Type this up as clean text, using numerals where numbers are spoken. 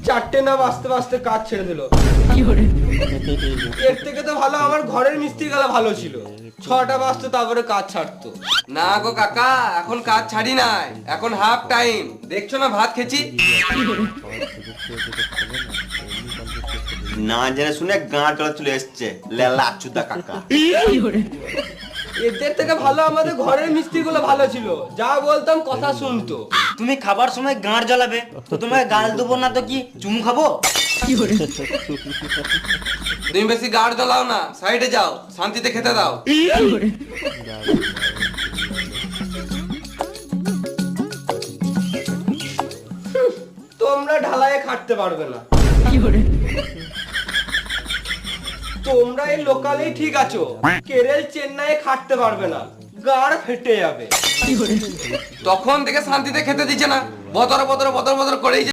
4টে না বাজতে বাজতে কাজ ছেড়ে দিল। এর থেকে তো ভালো আমার ঘরের মিস্ত্রি গেলা ভালো ছিল, 6টা বাজতো তারপরে কাজ ছাড়তো। না গো কাকা, এখন কাজ ছাড়ি নাই, এখন হাফ টাইম, দেখছো না ভাত খেছি। না জেনে শুনে গাঁ চলে চলে এসছে লেলা চুদা কাকা। এদের থেকে ভালো আমাদের ঘরের মিস্ত্রি গুলো ভালো ছিল, যা বলতাম কথা শুনতো। তুমি খাবার সময় গাঁড় জ্বালাবে তো তোমাকে গাল দেবো না তো কি চুমু খাবো? তুমি বেশি গাড় জ্বালাও না, সাইডে যাও, শান্তিতে খেতে দাও। তোমরা ঢালাইয়ে খাটতে পারবে না, তোমরা এই লোকালেই ঠিক আছো, কেরল চেন্নাইয়ে খাটতে পারবে না, গাড় ফেটে যাবে। তখন থেকে শান্তিতে খেতে দিচ্ছে না, বতর বতর বতর বতর করেই